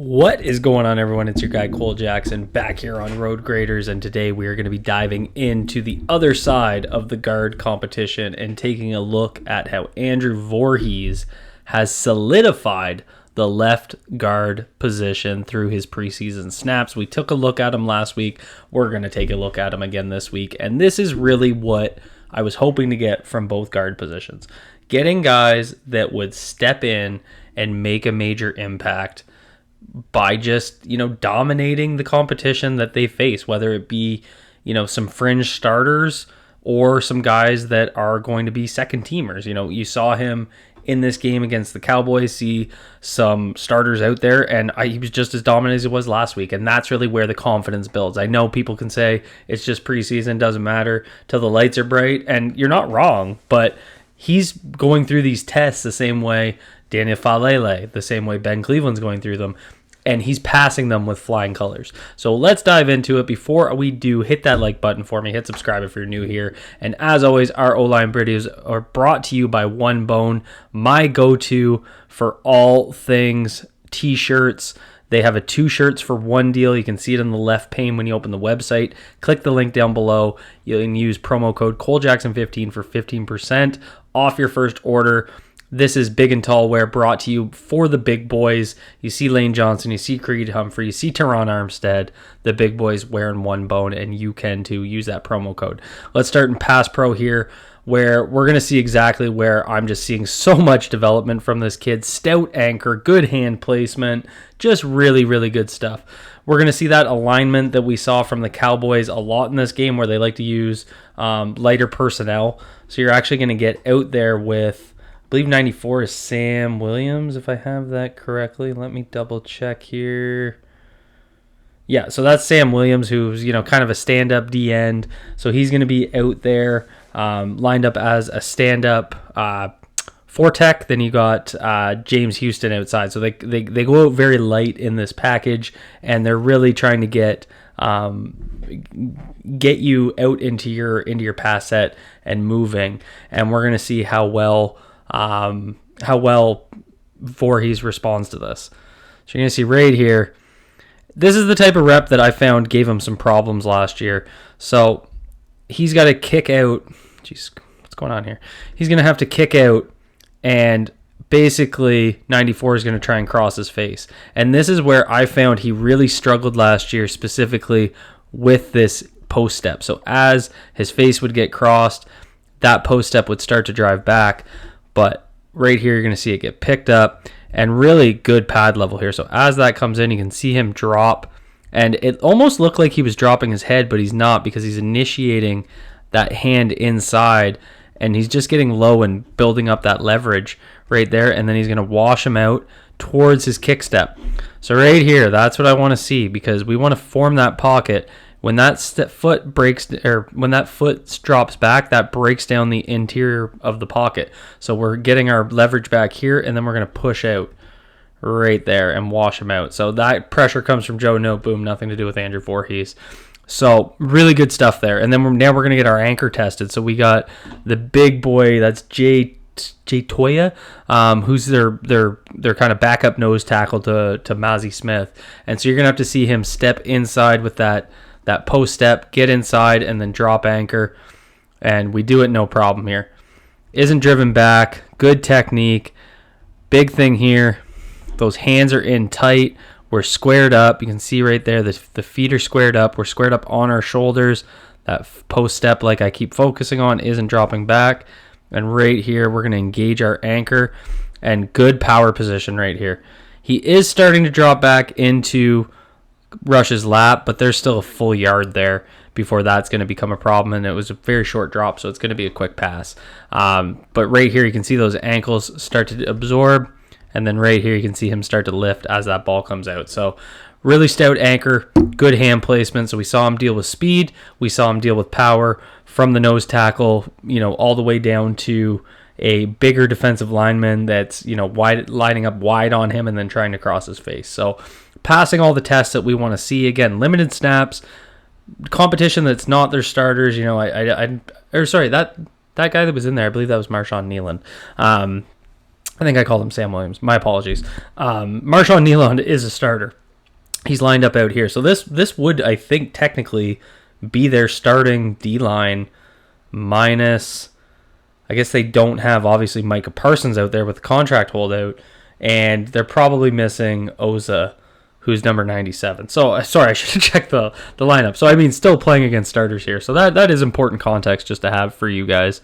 What is going on, everyone? It's your guy Cole Jackson back here on Road Graders, and today we are going to be diving into the other side of the guard competition and taking a look at how Andrew VORHEES has solidified the left guard position through his preseason snaps. We took a look at him last week. We're going to take a look at him again this week, and this is really what I was hoping to get from both guard positions. Getting guys that would step in and make a major impact by just, dominating the competition that they face, whether it be, some fringe starters or some guys that are going to be second teamers. You saw him in this game against the Cowboys, see some starters out there, and he was just as dominant as he was last week, and that's really where the confidence builds. I know people can say it's just preseason, doesn't matter till the lights are bright, and you're not wrong, but he's going through these tests the same way Daniel Falele, the same way Ben Cleveland's going through them, and he's passing them with flying colors. So let's dive into it. Before we do, hit that like button for me, hit subscribe if you're new here, and as always, our O-line videos are brought to you by One Bone, my go-to for all things t-shirts. They have a 2 shirts for one deal. You can see it in the left pane when you open the website. Click the link down below. You can use promo code ColeJackson15 for 15% off your first order. This is Big and Tall Wear, brought to you for the big boys. You see Lane Johnson, you see Creed Humphrey, you see Teron Armstead, the big boys wearing One Bone, and you can too. Use that promo code. Let's start in Pass Pro here, where we're going to see exactly where I'm just seeing so much development from this kid. Stout anchor, good hand placement, just really, really good stuff. We're going to see that alignment that we saw from the Cowboys a lot in this game, where they like to use lighter personnel. So you're actually going to get out there with, I believe 94 is Sam Williams, if I have that correctly. Let me double check here. Yeah, so that's Sam Williams, who's, kind of a stand-up D-end. So he's going to be out there lined up as a stand-up four-tech. Then you got James Houston outside. So they go out very light in this package, and they're really trying to get you out into your pass set and moving. And we're going to see how well Voorhees responds to this. So you're going to see right here, this is the type of rep that I found gave him some problems last year. So he's got to kick out. Jeez, what's going on here? He's going to have to kick out, and basically 94 is going to try and cross his face. And this is where I found he really struggled last year, specifically with this post step. So as his face would get crossed, that post step would start to drive back. But right here, you're going to see it get picked up, and really good pad level here. So as that comes in, you can see him drop, and it almost looked like he was dropping his head, but he's not, because he's initiating that hand inside, and he's just getting low and building up that leverage right there, and then he's going to wash him out towards his kick step. So right here, that's what I want to see, because we want to form that pocket. When that foot breaks, or when that foot drops back, that breaks down the interior of the pocket. So we're getting our leverage back here, and then we're going to push out right there and wash him out. So that pressure comes from Joe Noteboom, nothing to do with Andrew Voorhees. So really good stuff there. And then now we're going to get our anchor tested. So we got the big boy, that's Jay Toya, who's their kind of backup nose tackle to Mazi Smith. And so you're going to have to see him step inside with that post step, get inside, and then drop anchor. And we do it no problem here. Isn't driven back. Good technique. Big thing here. Those hands are in tight. We're squared up. You can see right there, the feet are squared up. We're squared up on our shoulders. That post step, like I keep focusing on, isn't dropping back. And right here, we're going to engage our anchor. And good power position right here. He is starting to drop back into Rush's lap, but there's still a full yard there before that's going to become a problem, and it was a very short drop, so it's going to be a quick pass. But right here, you can see those ankles start to absorb, and then right here, you can see him start to lift as that ball comes out. So really stout anchor, good hand placement. So we saw him deal with speed, we saw him deal with power from the nose tackle, all the way down to a bigger defensive lineman that's, lining up wide on him and then trying to cross his face. So passing all the tests that we want to see. Again, limited snaps, competition that's not their starters. That guy that was in there, I believe that was Marshawn Nealon. I think I called him Sam Williams. My apologies. Marshawn Nyland is a starter. He's lined up out here. So this would, I think, technically be their starting D-line minus... I guess they don't have, obviously, Micah Parsons out there with the contract holdout, and they're probably missing Oza, who's number 97. So, sorry, I should have checked the lineup. So, I mean, still playing against starters here. So, that is important context just to have for you guys.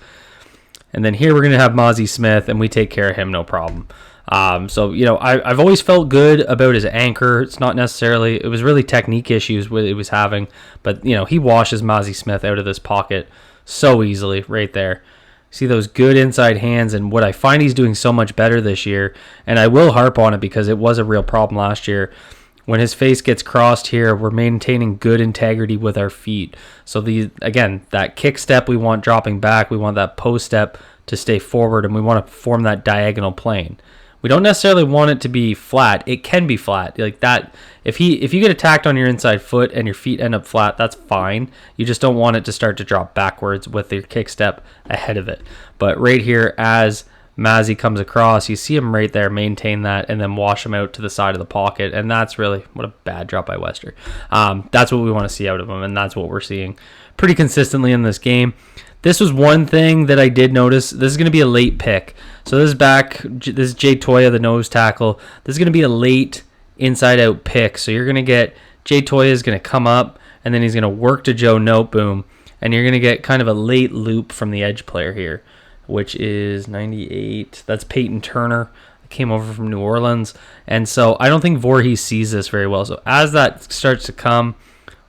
And then here we're going to have Mozzie Smith, and we take care of him, no problem. So, you know, I've always felt good about his anchor. It's not necessarily, it was really technique issues it was having. But, you know, he washes Mozzie Smith out of this pocket so easily right there. See those good inside hands, and what I find he's doing so much better this year, and I will harp on it because it was a real problem last year. When his face gets crossed here, we're maintaining good integrity with our feet. So again, that kick step we want dropping back, we want that post step to stay forward, and we want to form that diagonal plane. We don't necessarily want it to be flat. It can be flat. Like that, if you get attacked on your inside foot and your feet end up flat, that's fine. You just don't want it to start to drop backwards with your kick step ahead of it. But right here, as Mazzy comes across, you see him right there maintain that and then wash him out to the side of the pocket. And that's really, what a bad drop by Wester. That's what we want to see out of him, and that's what we're seeing pretty consistently in this game. This was one thing that I did notice. This is going to be a late pick. So this is Jay Toya, the nose tackle. This is going to be a late inside-out pick. So you're going to get Jay Toya is going to come up, and then he's going to work to Joe Noteboom, and you're going to get kind of a late loop from the edge player here, which is 98. That's Peyton Turner. Came over from New Orleans. And so I don't think Voorhees sees this very well. So as that starts to come,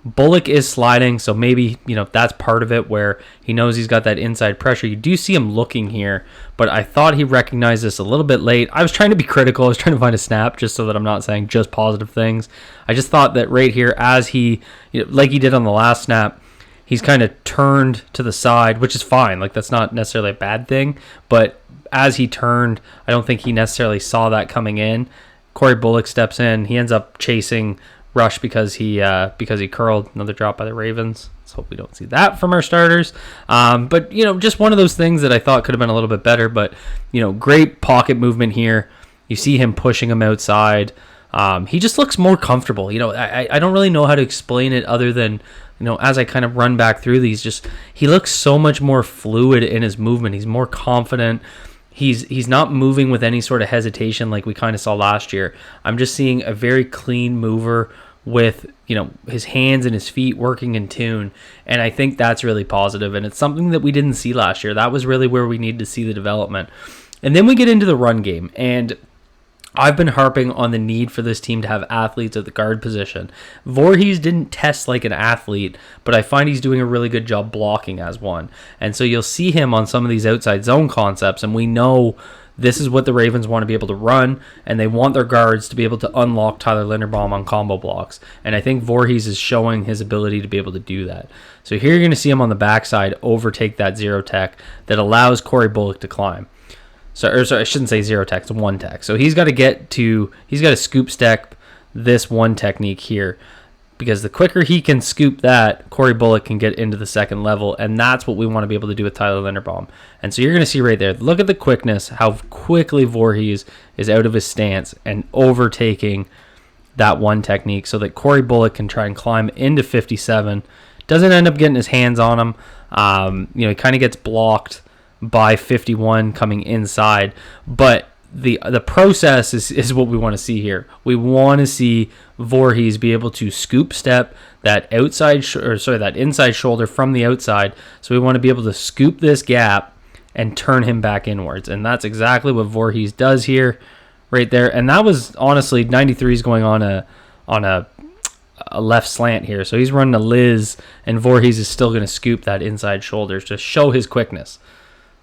Bullock is sliding, so maybe, you know, that's part of it where he knows he's got that inside pressure. You do see him looking here, but I thought he recognized this a little bit late. I was trying to be critical. I was trying to find a snap just so that I'm not saying just positive things. I just thought that right here, as he, you know, like he did on the last snap, he's kind of turned to the side, which is fine. Like, that's not necessarily a bad thing, but as he turned, I don't think he necessarily saw that coming in. Corey Bullock steps in. He ends up chasing Rush because he curled. Another drop by the Ravens. Let's hope we don't see that from our starters. But, you know, just one of those things that I thought could have been a little bit better. But, you know, great pocket movement here. You see him pushing him outside. He just looks more comfortable. You know, I don't really know how to explain it other than, you know, as I kind of run back through these, just he looks so much more fluid in his movement. He's more confident. He's not moving with any sort of hesitation like we kind of saw last year. I'm just seeing a very clean mover with, you know, his hands and his feet working in tune, and I think that's really positive, and it's something that we didn't see last year. That was really where we needed to see the development. And then we get into the run game, and I've been harping on the need for this team to have athletes at the guard position. Voorhees didn't test like an athlete, but I find he's doing a really good job blocking as one. And so you'll see him on some of these outside zone concepts, and we know this is what the Ravens want to be able to run, and they want their guards to be able to unlock Tyler Linderbaum on combo blocks. And I think Voorhees is showing his ability to be able to do that. So here you're going to see him on the backside overtake that zero tech that allows Corey Bullock to climb. So I shouldn't say zero tech, it's one tech. So he's got to scoop step this one technique here, because the quicker he can scoop that, Corey Bullock can get into the second level, and that's what we want to be able to do with Tyler Linderbaum. And so you're going to see right there, look at the quickness, how quickly Voorhees is out of his stance and overtaking that one technique so that Corey Bullock can try and climb into 57. Doesn't end up getting his hands on him. You know, he kind of gets blocked by 51 coming inside, but the process is what we want to see here. We want to see Voorhees be able to scoop step that that inside shoulder from the outside. So we want to be able to scoop this gap and turn him back inwards, and that's exactly what Voorhees does here, right there. And that was honestly 93 is going on a left slant here, so he's running a Liz, and Voorhees is still going to scoop that inside shoulder to show his quickness.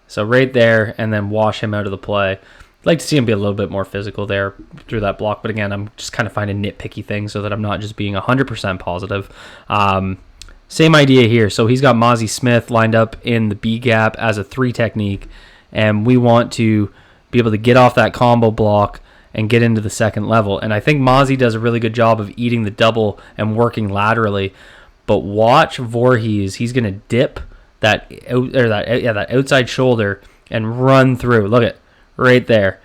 So right there, and then wash him out of the play. I'd like to see him be a little bit more physical there through that block, but again, I'm just kind of finding nitpicky things so that I'm not just being 100% positive. Same idea here. So he's got Mozzie Smith lined up in the B gap as a 3 technique, and we want to be able to get off that combo block and get into the second level. And I think Mozzie does a really good job of eating the double and working laterally. But watch Voorhees. He's going to dip that outside shoulder and run through. Look at right there.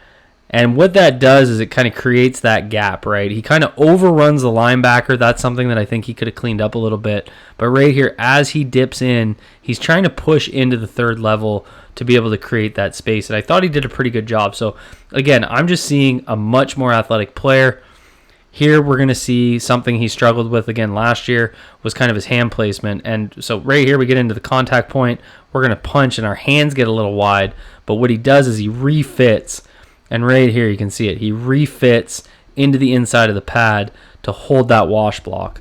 And what that does is it kind of creates that gap, right? He kind of overruns the linebacker. That's something that I think he could have cleaned up a little bit. But right here, as he dips in, he's trying to push into the third level to be able to create that space. And I thought he did a pretty good job. So again, I'm just seeing a much more athletic player. Here we're going to see something he struggled with again last year was kind of his hand placement. And so right here we get into the contact point. We're going to punch and our hands get a little wide. But what he does is he refits. And right here you can see it. He refits into the inside of the pad to hold that wash block.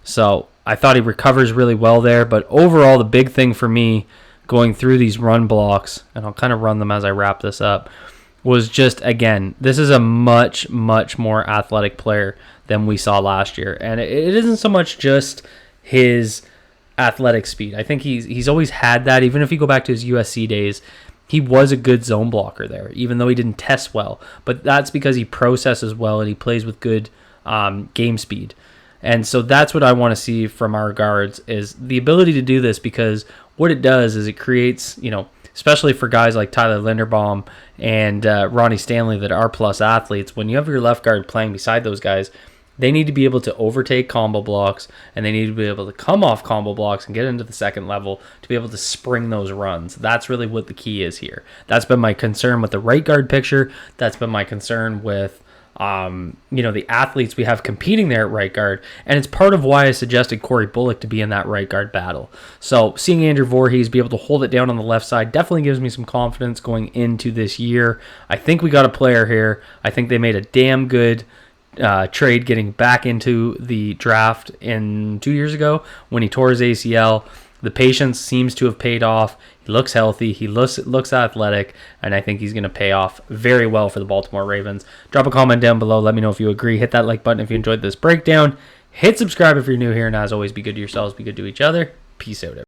So I thought he recovers really well there. But overall, the big thing for me going through these run blocks, and I'll kind of run them as I wrap this up, was just, again, this is a much, much more athletic player than we saw last year. And it isn't so much just his athletic speed. I think he's always had that. Even if you go back to his USC days, he was a good zone blocker there, even though he didn't test well. But that's because he processes well and he plays with good game speed. And so that's what I want to see from our guards, is the ability to do this, because what it does is it creates, especially for guys like Tyler Linderbaum and Ronnie Stanley that are plus athletes, when you have your left guard playing beside those guys, they need to be able to overtake combo blocks, and they need to be able to come off combo blocks and get into the second level to be able to spring those runs. That's really what the key is here. That's been my concern with the right guard picture. That's been my concern with the athletes we have competing there at right guard, and it's part of why I suggested Corey Bullock to be in that right guard battle. So seeing Andrew VORHEES be able to hold it down on the left side definitely gives me some confidence going into this year. I think we got a player here. I think they made a damn good trade getting back into the draft 2 years ago when he tore his ACL. The patience seems to have paid off. He looks healthy. He looks athletic, and I think he's going to pay off very well for the Baltimore Ravens. Drop a comment down below. Let me know if you agree. Hit that like button if you enjoyed this breakdown. Hit subscribe if you're new here, and as always, be good to yourselves, be good to each other. Peace out, everybody.